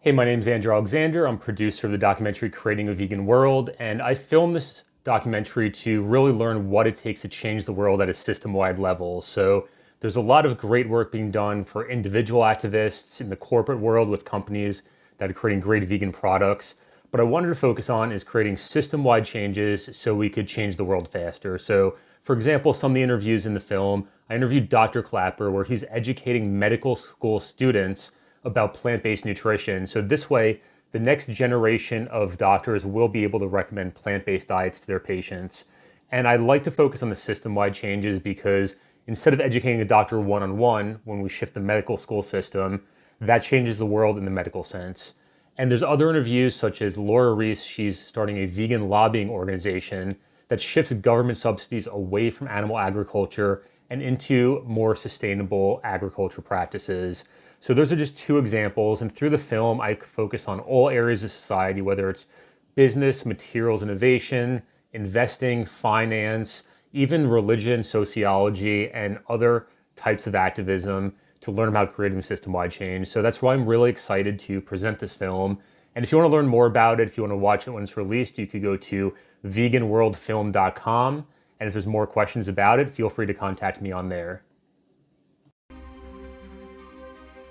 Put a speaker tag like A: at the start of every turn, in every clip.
A: Hey, my name's Andrew Alexander. I'm producer of the documentary Creating a Vegan World, and I filmed this documentary to really learn what it takes to change the world at a system-wide level. So there's a lot of great work being done for individual activists in the corporate world with companies that are creating great vegan products. But I wanted to focus on is creating system-wide changes so we could change the world faster. So for example, some of the interviews in the film, I interviewed Dr. Clapper where he's educating medical school students about plant-based nutrition. So this way, the next generation of doctors will be able to recommend plant-based diets to their patients. And I like to focus on the system-wide changes because instead of educating a doctor one-on-one when we shift the medical school system, that changes the world in the medical sense. And there's other interviews such as Laura Reese, she's starting a vegan lobbying organization that shifts government subsidies away from animal agriculture and into more sustainable agriculture practices. So those are just two examples. And through the film, I focus on all areas of society, whether it's business, materials innovation, investing, finance, even religion, sociology, and other types of activism to learn about creating system-wide change. So that's why I'm really excited to present this film. And if you want to learn more about it, if you want to watch it when it's released, you could go to veganworldfilm.com. And if there's more questions about it, feel free to contact me on there.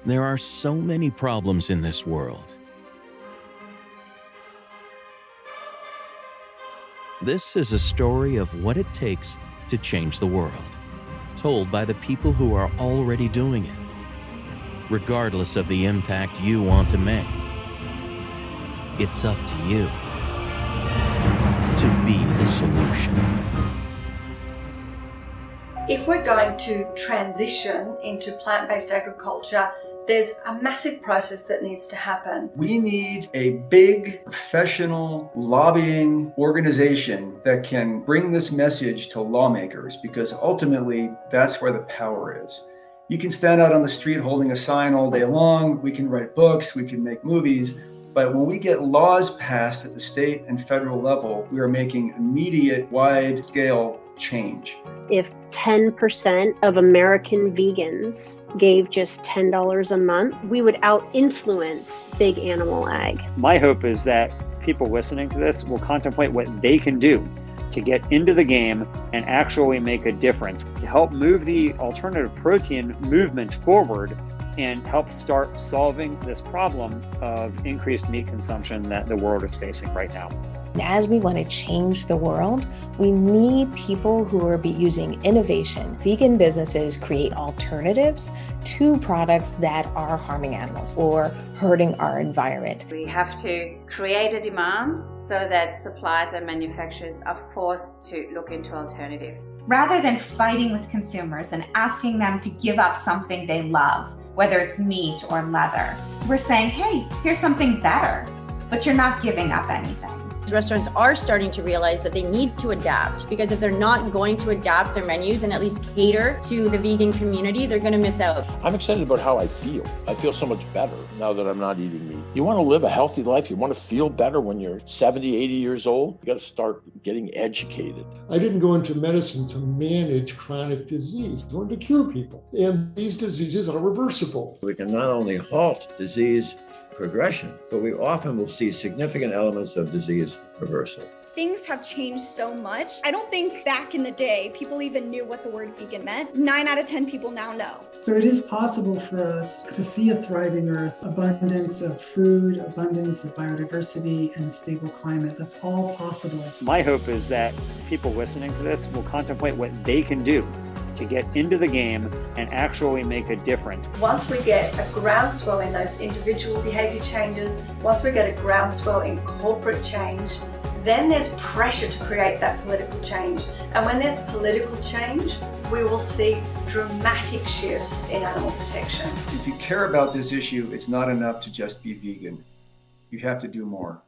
B: There are so many problems in this world. This is a story of what it takes to change the world, told by the people who are already doing it, regardless of the impact you want to make. It's up to you to be the solution.
C: If we're going to transition into plant-based agriculture, there's a massive process that needs to happen.
D: We need a big professional lobbying organization that can bring this message to lawmakers, because ultimately that's where the power is. You can stand out on the street holding a sign all day long, we can write books, we can make movies, but when we get laws passed at the state and federal level, we are making immediate, wide-scale change.
E: If 10% of American vegans gave just $10 a month, we would out-influence big animal ag.
F: My hope is that people listening to this will contemplate what they can do to get into the game and actually make a difference, to help move the alternative protein movement forward and help start solving this problem of increased meat consumption that the world is facing right now.
G: As we want to change the world, we need people who are using innovation. Vegan businesses create alternatives to products that are harming animals or hurting our environment.
H: We have to create a demand so that suppliers and manufacturers are forced to look into alternatives.
I: Rather than fighting with consumers and asking them to give up something they love, whether it's meat or leather, we're saying, hey, here's something better, but you're not giving up anything.
J: Restaurants are starting to realize that they need to adapt, because if they're not going to adapt their menus and at least cater to the vegan community, they're going to miss out.
K: I'm excited about how I feel. I feel so much better now that I'm not eating meat. You want to live a healthy life. You want to feel better when you're 70, 80 years old. You got to start getting educated.
L: I didn't go into medicine to manage chronic disease. I wanted to cure people. And these diseases are reversible.
M: We can not only halt disease progression, but we often will see significant elements of disease reversal.
N: Things have changed so much. I don't think back in the day people even knew what the word vegan meant. 9 out of 10 people now know.
O: So it is possible for us to see a thriving earth, abundance of food, abundance of biodiversity, and a stable climate. That's all possible.
F: My hope is that people listening to this will contemplate what they can do to get into the game and actually make a difference.
C: Once we get a groundswell in those individual behavior changes, once we get a groundswell in corporate change, then there's pressure to create that political change. And when there's political change, we will see dramatic shifts in animal protection.
D: If you care about this issue, it's not enough to just be vegan. You have to do more.